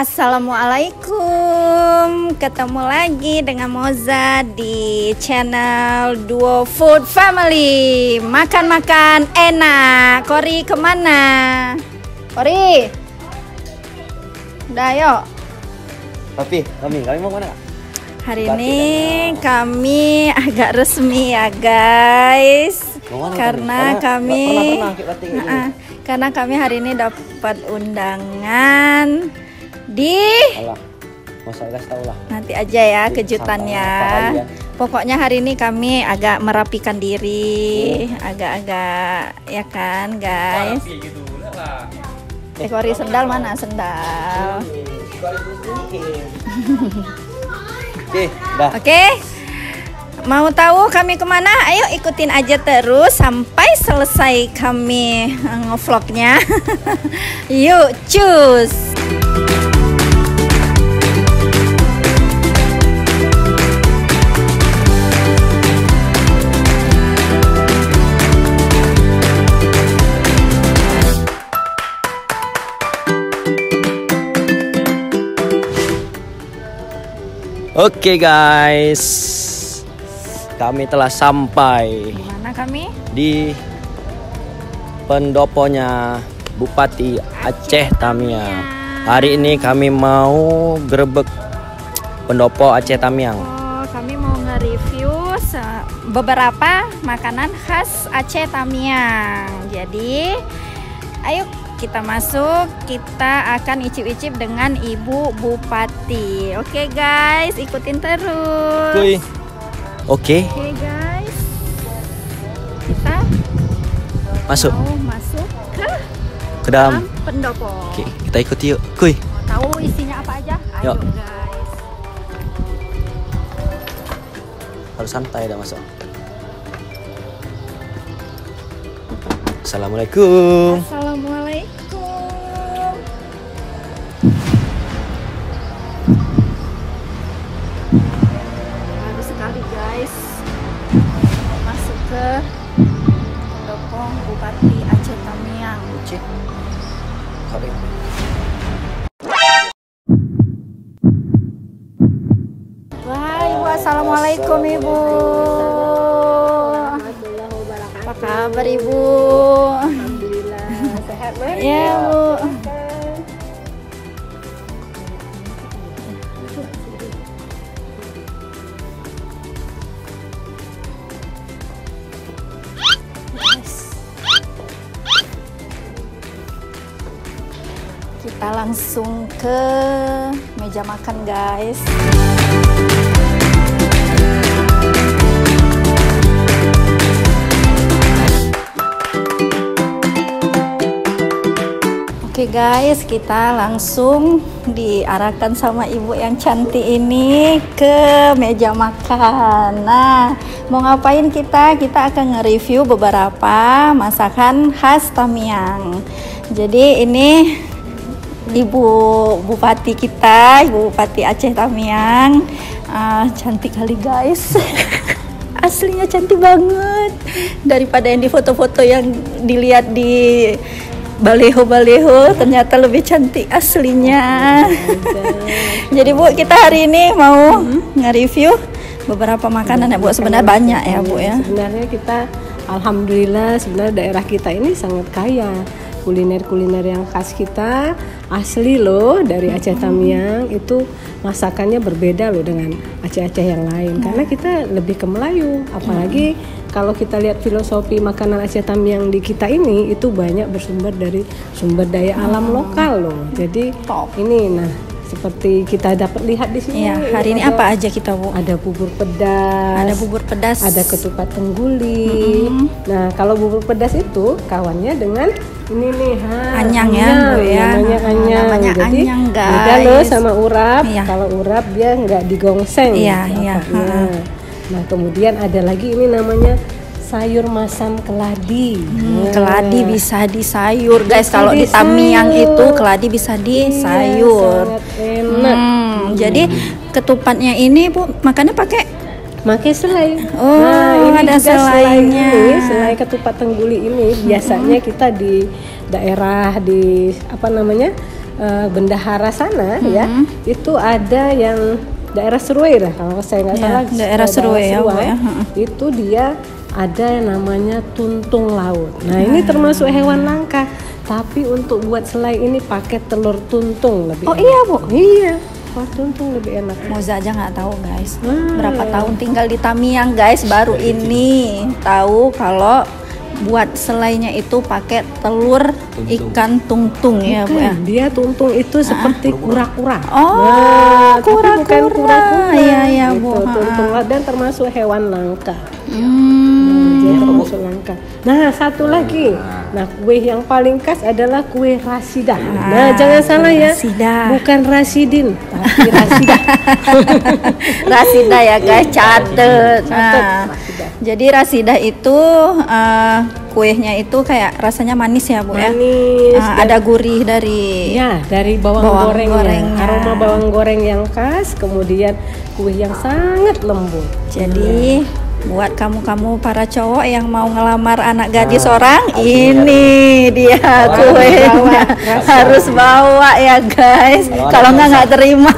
Assalamualaikum, ketemu lagi dengan Moza di channel Duo Food Family. Makan-makan enak. Kori kemana? Kori, udah yuk. Tapi kami mau mana? Hari ini kami agak resmi ya guys, karena kami hari ini dapat undangan di nanti aja ya kejutannya. Pokoknya hari ini kami agak merapikan diri, agak-agak ya kan guys. Kori sendal mana sendal? Oke. Mau tahu kami kemana? Ayo ikutin aja terus sampai selesai kami ngevlognya. Yuk, cus. Oke guys, kami telah sampai. Di mana kami? Di pendoponya Bupati Aceh Tamiang. Hari ini kami mau grebek pendopo Aceh Tamiang. Oh, kami mau nge-review beberapa makanan khas Aceh Tamiang. Jadi, ayo kita masuk, kita akan icip-icip dengan Ibu Bupati. Oke guys, ikutin terus. Oke guys, kita masuk. Mau masuk ke dalam pendopo. Oke, kita ikuti yuk. Kuy. Mau tahu isinya apa aja? Ayo Yuk. Guys. Harus santai dah masuk. Assalamualaikum. Assalamualaikum. Bagus sekali guys. Masuk ke pendopo Bupati Aceh Tamiang. Wah, Ibu, assalamualaikum Ibu. Apa kabar Ibu? Alhamdulillah sehat Bu. Ya Bu. Kita langsung ke meja makan guys. Oke guys, kita langsung diarahkan sama ibu yang cantik ini ke meja makan. Nah, mau ngapain kita? Kita akan nge-review beberapa masakan khas Tamiang. Jadi ini Ibu Bupati kita, Ibu Bupati Aceh Tamiang. Cantik kali guys. Aslinya cantik banget. Daripada yang di foto-foto yang dilihat di baleho, ternyata lebih cantik aslinya. Jadi Bu, kita hari ini mau nge-review beberapa makanan ya Bu. Sebenarnya banyak ya Bu ya. Sebenarnya kita alhamdulillah sebenarnya daerah kita ini sangat kaya. Kuliner-kuliner yang khas kita asli loh dari Aceh Tamiang, itu masakannya berbeda loh dengan Aceh-Aceh yang lain. Karena kita lebih ke Melayu, apalagi kalau kita lihat filosofi makanan Aceh Tamiang di kita ini itu banyak bersumber dari sumber daya alam lokal loh. Jadi ini seperti kita dapat lihat di sini. Iya, hari ini apa aja kita Bu? Ada bubur pedas. Ada bubur pedas. Ada ketupat tengguli. Nah, kalau bubur pedas itu kawannya dengan ini nih, anyang ya Bu ya. Namanya anyang. Namanya jadi anyang guys. beda loh sama urap. Iya. Kalau urap dia nggak digongseng. Iya. Nah, kemudian ada lagi ini namanya sayur masam keladi. Keladi bisa di sayur guys. Kalau di Tamiang itu keladi bisa di sayur. Sangat enak. Jadi ketupatnya ini Bu makannya pakai selai. Oh, nah, ini ada selainya. Selai ketupat tengguli ini biasanya kita di daerah di bendahara sana ya, itu ada yang daerah Seruai lah kalau saya nggak salah. Daerah Seruai ya, Bu, ya. Itu dia ada yang namanya tuntung laut. Nah ini termasuk hewan langka. Tapi untuk buat selai ini pakai telur tuntung lebih. Oh enak. iya, Bu. Iya. Telur tuntung lebih enak. Moza aja nggak tahu guys. Berapa tahun tinggal di Tamiang guys, baru ini tahu kalau buat selainya itu pakai telur ikan tungtung ya, Bu ya. Dia tuntung itu seperti kura-kura. Oh, Tapi bukan kura-kura. Iya, Gitu, Bu. tuntung laut dan termasuk hewan langka. Hmm. Dia termasuk langka. Nah, satu lagi. Nah, kue yang paling khas adalah kue rasidah. Nah, jangan salah ya. Rasidah. Bukan Rasidin, tapi rasidah. Rasidah ya guys, catet. Catet, Nah, rasidah. jadi rasidah itu kuenya itu kayak rasanya manis ya, Bu ya. Manis. Ada gurih dari Ya, dari bawang gorengnya. Aroma bawang goreng yang khas, kemudian kue yang sangat lembut. Jadi buat kamu-kamu para cowok yang mau ngelamar anak gadis orang, ini dia kuenya. Harus bawa ya guys. Kalau nggak terima,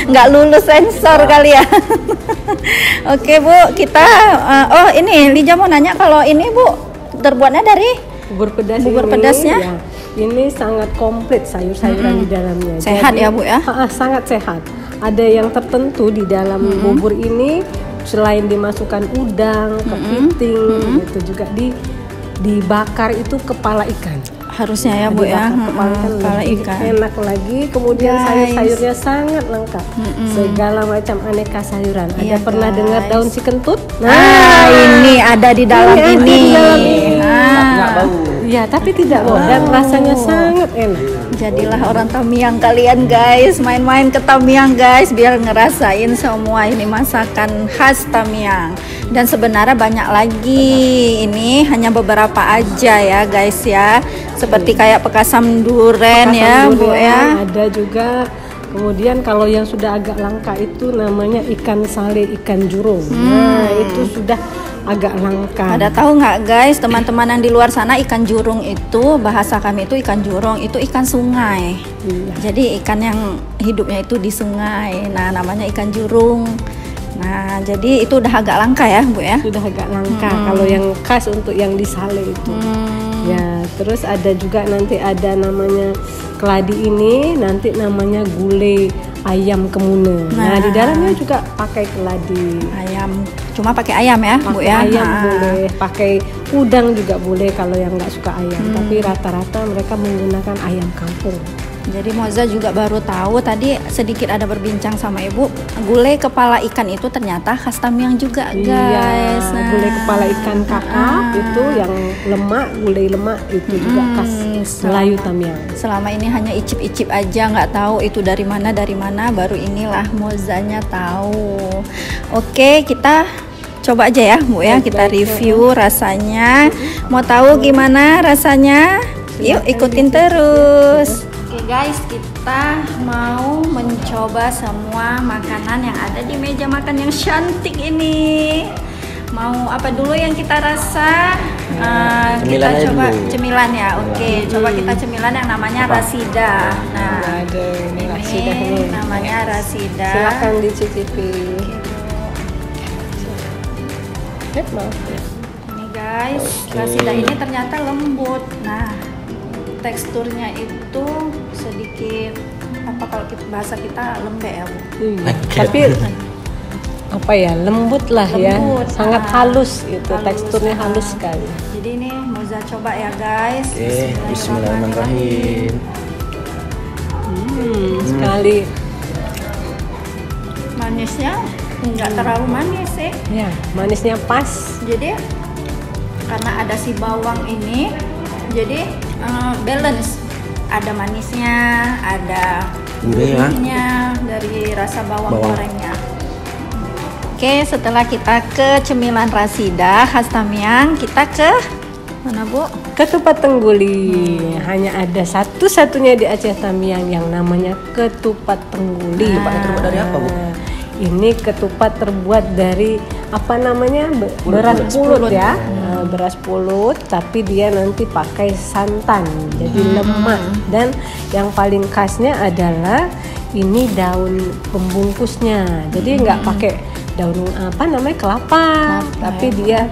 nggak lulus sensor kali ya. Oke Bu, kita oh ini Lija mau nanya kalau ini Bu terbuatnya dari Bubur pedas Bubur ini, pedasnya? ya, ini sangat komplit sayur-sayuran di dalamnya. Sehat ya, Bu, ya? Sangat sehat. Ada yang tertentu di dalam bubur ini, selain dimasukkan udang, kepiting, itu juga dibakar itu kepala ikan. harusnya ya Bu ya. Kepala ikan enak lagi, kemudian sayur-sayurnya sangat lengkap. Segala macam aneka sayuran. Ada pernah dengar daun si kentut? Nah, ini ada di dalam ini. Iya, tapi tidak loh, dan rasanya sangat enak. Jadilah orang Tamiang kalian guys, main-main ke Tamiang guys, biar ngerasain semua ini masakan khas Tamiang. Dan sebenarnya banyak lagi, ini hanya beberapa aja ya guys ya. Seperti kayak pekasam duren ya Bu ya. Ada juga. Kemudian kalau yang sudah agak langka itu namanya ikan sale, ikan jurung. Nah, itu sudah agak langka. Ada tahu nggak guys, teman-teman yang di luar sana, ikan jurung itu bahasa kami itu ikan jurung, itu ikan sungai. Jadi ikan yang hidupnya itu di sungai. Nah, namanya ikan jurung. Nah, jadi itu udah agak langka ya Bu ya. Sudah agak langka kalau yang khas untuk yang di sale itu. Ya, terus ada juga nanti ada namanya keladi ini, nanti namanya gulai ayam kemuna. Nah, di dalamnya juga pakai keladi. Ayam, cuma pakai ayam ya Bu ya. Ayam boleh, pakai udang juga boleh kalau yang nggak suka ayam. Tapi rata-rata mereka menggunakan ayam kampung. Jadi Moza juga baru tahu, tadi sedikit ada berbincang sama Ibu, gulai kepala ikan itu ternyata khas Tamiang juga guys. Iya, gulai kepala ikan kakap itu yang lemak, gulai lemak itu juga khas Melayu Tamiang. Selama ini hanya icip-icip aja, nggak tahu itu dari mana, baru inilah Mozanya tahu. Oke, kita coba aja ya Bu ya, kita review rasanya. Mau tahu gimana rasanya? Yuk ikutin terus. Oke guys, kita mau mencoba semua makanan yang ada di meja makan yang cantik ini. Mau apa dulu yang kita rasa? Kita coba cemilan ya. Oke, coba kita cemilan yang namanya Rasidah. Nah, ini Rasidah ini namanya Rasidah. Silakan dicicipi. Maaf ya. Ini guys, Rasidah ini ternyata lembut. Nah, teksturnya itu sedikit apa, kalau bahasa kita lembek ya Bu. Tapi apa ya, lembut lah ya, sangat halus itu, teksturnya halus sekali. Jadi ini Moza coba ya guys. Bismillahirrahmanirrahim. Sekali. Manisnya nggak terlalu manis sih. Ya, manisnya pas. Jadi karena ada si bawang ini, jadi balance. Ada manisnya, ada gurihnya dari rasa bawang gorengnya. Oke, setelah kita ke cemilan Rasidah khas Tamiang, kita ke mana Bu? Ketupat Tengguli. Hanya ada satu-satunya di Aceh Tamiang yang namanya ketupat tengguli. Terbuat dari apa Bu? Ini ketupat terbuat dari apa namanya, beras pulut ya. beras pulut, tapi dia nanti pakai santan, jadi lemak. Dan yang paling khasnya adalah ini daun pembungkusnya. Jadi nggak pakai daun apa namanya kelapa, tapi dia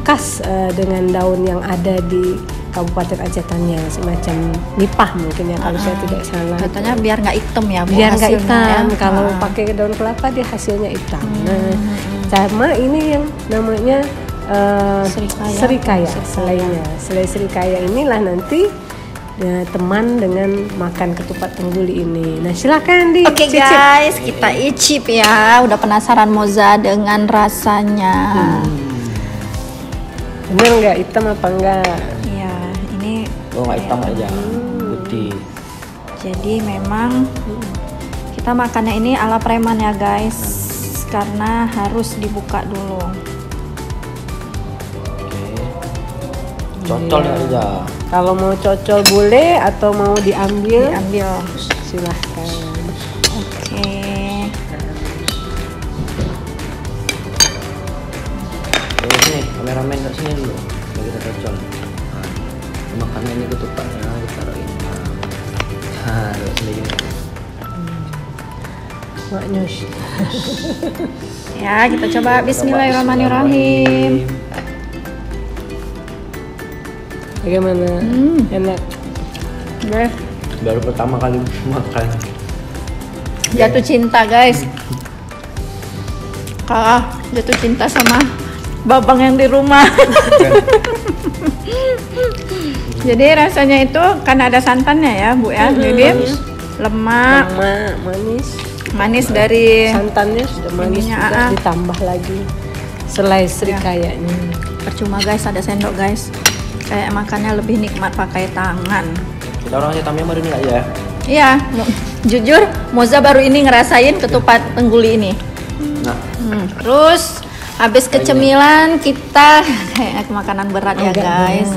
khas dengan daun yang ada di Kabupaten Aceh Tamiang, semacam nipah mungkin ya kalau saya tidak salah. Katanya biar nggak hitam ya, Bu, Biar nggak hasilnya hitam. ya. Kalau pakai daun kelapa dia hasilnya hitam. Nah, sama ini yang namanya serikaya. Selai serikaya inilah nanti teman dengan makan ketupat tengguli ini. Nah, silakan Oke guys, kita icip ya. Udah penasaran Moza dengan rasanya. Bener nggak hitam apa enggak? Iya, ini Oh, nggak hitam aja, putih. jadi memang kita makannya ini ala preman ya guys, karena harus dibuka dulu. Oke. Cocol ya aja. Kalau mau cocol boleh atau mau diambil, silahkan. Oke. Sini, kameramen dari sini dulu. Biar kita cocol. Nah, makannya ini ketupatnya kita taruhin. Nah, sini. Maknyus. Ya, kita coba bismillahirrahmanirrahim. Bagaimana? Enak. Guys, Baru pertama kali makan. jatuh cinta guys. Jatuh cinta sama babang yang di rumah. Jadi rasanya itu karena ada santannya ya, Bu ya. Jadi lemak, manis dari Santannya sudah manis ininya, juga, ditambah lagi selai serikayanya. Percuma guys, ada sendok guys. Kayak makannya lebih nikmat pakai tangan. Kita orang Aceh Tamiang baru ini aja ya. Iya, jujur Moza baru ini ngerasain ketupat tengguli ini. Nah, Terus habis kecemilan kita kayak makanan berat ya guys.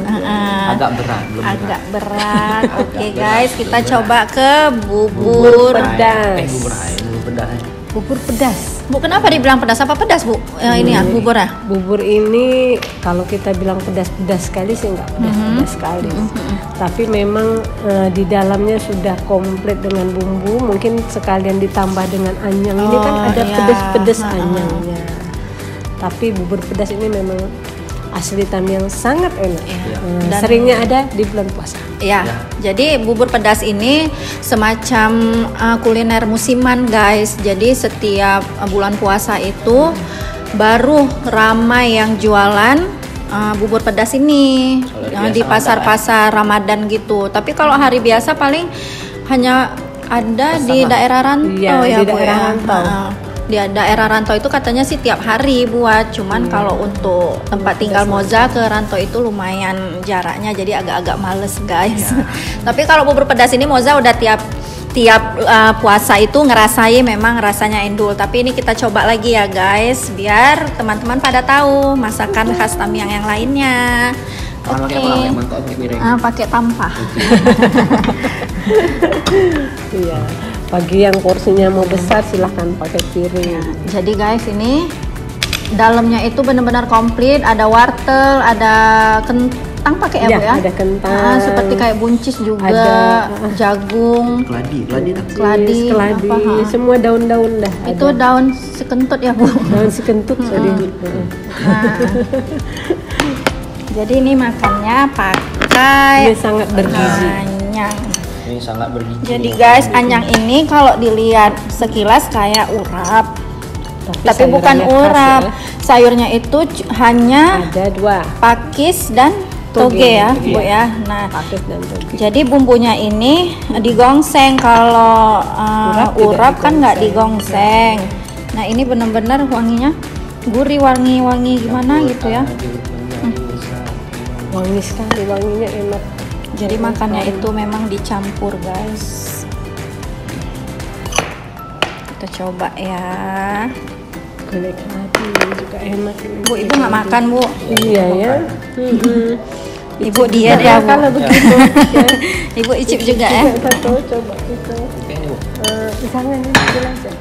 agak berat, belum Agak berat. berat. Oke guys, kita coba ke bubur pedas. Bubur pedas. Bubur pedas. Bu, kenapa dibilang pedas? Apa pedas, Bu? Ini ya, bubur ya? Bubur ini kalau kita bilang pedas-pedas sekali sih nggak pedas-pedas sekali. Tapi memang di dalamnya sudah komplit dengan bumbu. Mungkin sekalian ditambah dengan anyang. Ini kan ada iya. pedas-pedas anyangnya. Tapi bubur pedas ini memang asli Tamiang, sangat enak. Dan- Seringnya ada di bulan puasa. Ya, jadi bubur pedas ini semacam kuliner musiman guys. Jadi setiap bulan puasa itu baru ramai yang jualan bubur pedas ini Kalau di biasa pasar-pasar Ramadan gitu. Tapi kalau hari biasa paling hanya ada di daerah rantau Iya, ya, di Bu daerah ya. rantau. Di daerah rantau itu katanya sih tiap hari buat, cuman kalau untuk tempat tinggal Moza ke rantau itu lumayan jaraknya, jadi agak-agak males guys. Tapi kalau bubur pedas ini Moza udah tiap puasa itu ngerasain memang rasanya endul. Tapi ini kita coba lagi ya guys, biar teman-teman pada tahu masakan khas Tamiang yang lainnya. Pakai apa? Pakai mangkok, pakai piring. Pakai tampah. Iya. Bagi yang porsinya mau besar silahkan pakai piring. Jadi guys, ini dalamnya itu benar-benar komplit, ada wortel, ada kentang pakai ya, Bu ya? Ada kentang. Seperti kayak buncis juga, Ada, jagung, Keladi. keladi, apa, semua daun-daun dah. itu daun sekentut ya, Bu. Daun sekentut sedikit. Nah, jadi ini makannya pakai Ini sangat bergizi. anyang. Ini sangat bergizi. Jadi guys, anyang ini kalau dilihat sekilas kayak urap, tapi bukan sayurannya khas urap. ya. Sayurnya itu hanya Ada dua, pakis dan toge ya, Bu ya. Nah, pakis dan toge. jadi bumbunya ini digongseng. Kalau urap kan nggak digongseng. Nah, ini benar-benar wanginya gurih, wangi gimana gitu ya. Wangi sekali, wanginya enak. Jadi makannya itu memang dicampur guys. Kita coba ya. Gulai keladi juga enak ini. Bu, Ibu nggak makan, Bu? Iya ya. Ibu diet ya, Bu. Kalau begitu, ya. Ibu icip juga ya. Satu, coba itu. Ini, Bu. Jangan icip aja,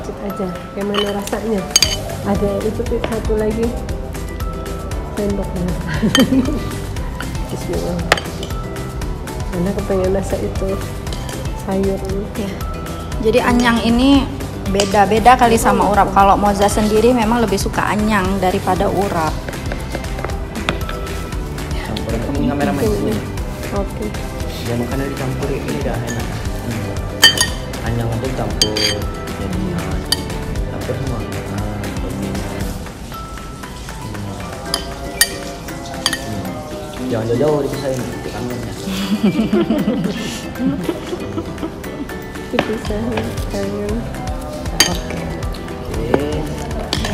icip aja. Gimana rasanya? Ada itu satu lagi. sendok. Bismillah. Karena kepengen masak itu sayur. Ya. Jadi anyang ini beda-beda kali sama urap. Kalau Moza sendiri memang lebih suka anyang daripada urap. Campuran ini kameramen ini. Oke. Ya makanan dicampur ini udah enak. Anyang itu campur jadi campur semua. Jangan jauh-jauh dipisahin nanti kangennya. Dipisahin kangen. Oke.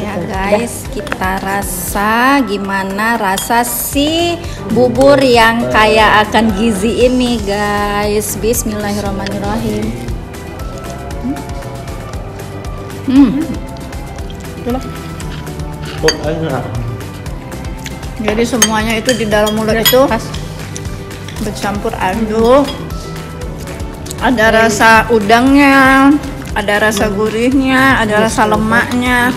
Ya guys, kita rasa gimana rasa si bubur yang kaya akan gizi ini guys. Bismillahirrahmanirrahim. Enak. Jadi semuanya itu di dalam mulut itu bercampur aduk. Ada rasa udangnya, ada rasa gurihnya, ada rasa lemaknya.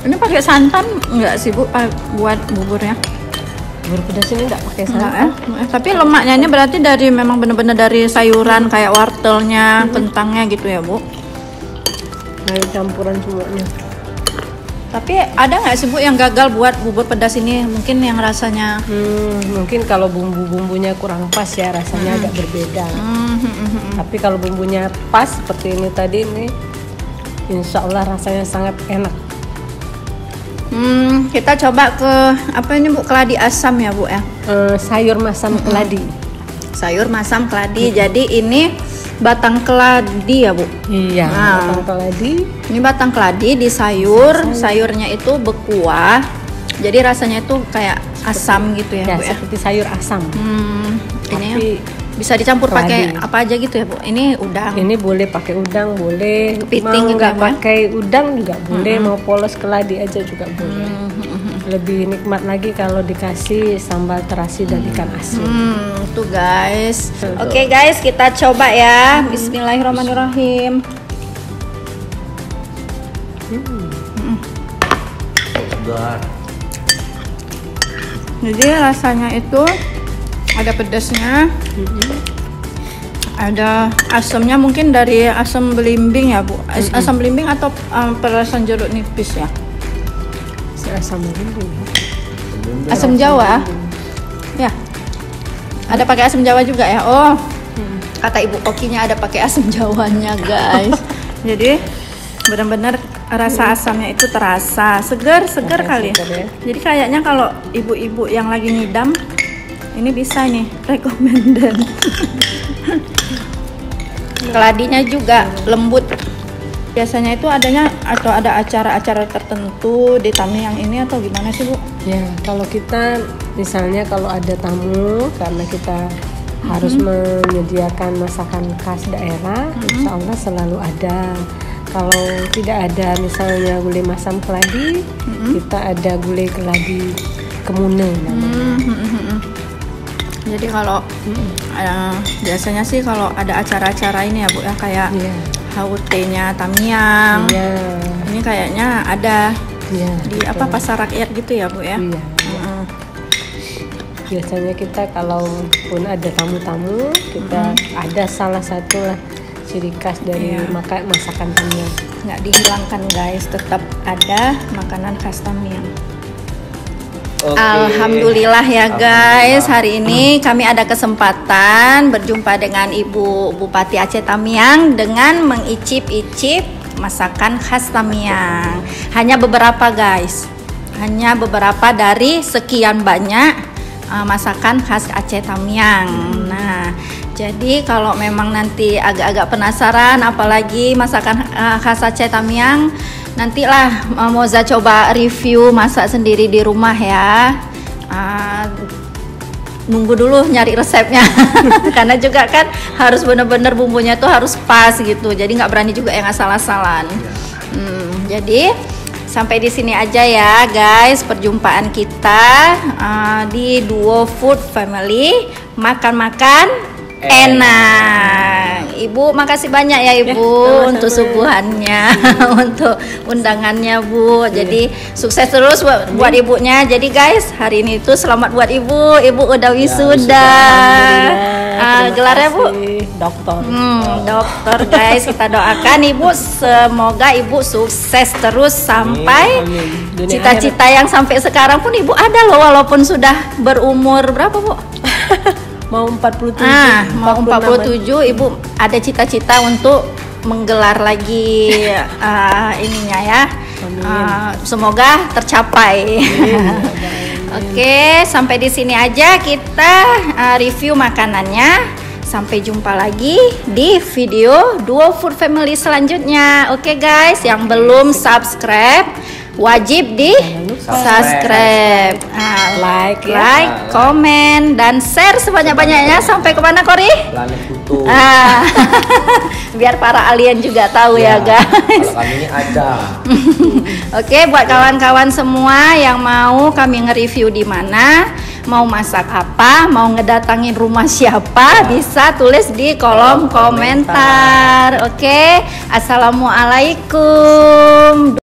Ini pakai santan enggak sih Bu buat buburnya? Bubur pedas ini nggak pakai Enggak santan. ya? Tapi lemaknya ini berarti dari memang benar-benar dari sayuran kayak wortelnya, kentangnya gitu ya Bu? Dari campuran semuanya. Tapi ada nggak sih Bu yang gagal buat bubur pedas ini? Mungkin yang rasanya Mungkin kalau bumbu-bumbunya kurang pas ya, rasanya agak berbeda. Tapi kalau bumbunya pas seperti ini tadi ini, insya Allah rasanya sangat enak. Kita coba ke apa ini Bu, keladi asam ya Bu ya? Sayur masam keladi. Sayur masam keladi. Jadi ini batang keladi ya Bu? Iya. Nah. Batang keladi. Ini batang keladi di sayur, sayurnya itu berkuah. Jadi rasanya itu kayak asam gitu ya Ya, Bu ya? seperti sayur asam. Ini Tapi bisa dicampur pakai keladi. apa aja gitu ya Bu? Ini udang. ini boleh pakai udang, boleh. Kepiting Mau gitu nggak ya, Bu, ya? pakai udang juga boleh. Mau polos keladi aja juga boleh. Lebih nikmat lagi kalau dikasih sambal terasi dan ikan asin. Tuh guys. Oke guys, kita coba ya. Bismillahirrahmanirrahim. Segar. Jadi rasanya itu ada pedasnya, ada asamnya, mungkin dari asam belimbing ya Bu. Asam belimbing atau perasan jeruk nipis ya? Asam belimbing. Asam Jawa. Ya. Ada pakai asam Jawa juga ya? Oh. Kata Ibu Okinya ada pakai asam Jawanya, guys. Jadi benar-benar rasa asamnya itu terasa. Segar kali ya. segar ya. Jadi kayaknya kalau ibu-ibu yang lagi ngidam ini bisa nih recommended. Keladinya juga lembut. Biasanya itu adanya atau ada acara-acara tertentu di Tamiang ini atau gimana sih Bu? Ya, kalau kita misalnya kalau ada tamu karena kita harus menyediakan masakan khas daerah, insya Allah selalu ada. Kalau tidak ada misalnya gulai masam keladi, kita ada gulai keladi kemune namanya. Jadi kalau biasanya sih kalau ada acara-acara ini ya Bu ya, kayak Iya. HUT-nya Tamiang. Iya. Ini kayaknya ada Iya. di apa pasar rakyat gitu ya Bu ya? Iya. Biasanya kita kalau pun ada tamu-tamu, kita ada salah satu lah ciri khas dari Iya. masakan Tamiang. Nggak dihilangkan guys, tetap ada makanan khas Tamiang. Oke. Alhamdulillah ya guys, hari ini kami ada kesempatan berjumpa dengan Ibu Bupati Aceh Tamiang dengan mengicip-icip masakan khas Tamiang. Hanya beberapa guys, hanya beberapa dari sekian banyak masakan khas Aceh Tamiang. Nah, jadi kalau memang nanti agak-agak penasaran apalagi masakan khas Aceh Tamiang, nantilah Moza coba review masak sendiri di rumah ya. Nunggu dulu nyari resepnya karena juga kan harus bener-bener bumbunya tuh harus pas gitu, jadi nggak berani juga yang asal-asalan. Jadi sampai di sini aja ya guys perjumpaan kita di Duo Food Family. Makan-makan enak. Ibu makasih banyak ya Ibu sama-sama. untuk suguhannya, untuk undangannya Bu. Jadi sukses terus buat ibunya. Jadi guys, hari ini tuh selamat buat Ibu. Ibu udah wisuda. Gelarnya Bu? Dokter. Dokter guys, kita doakan Ibu semoga Ibu sukses terus sampai Amin. Dunia cita-cita yang sampai sekarang pun Ibu ada loh, walaupun sudah berumur berapa Bu? Mau 47. Mau 47 Ibu ada cita-cita untuk menggelar lagi ininya ya. Semoga tercapai. Oke, sampai di sini aja kita review makanannya. Sampai jumpa lagi di video Duo Food Family selanjutnya. Oke guys, yang belum subscribe wajib di subscribe, like, komen, dan share sebanyak-banyaknya. Sampai kemana Kori? Planet Pluto. Biar para alien juga tahu ya guys. Kalau kami ini ada. Oke, buat kawan-kawan semua yang mau kami nge-review di mana, mau masak apa, mau ngedatangin rumah siapa, bisa tulis di kolom komentar. Oke, assalamualaikum.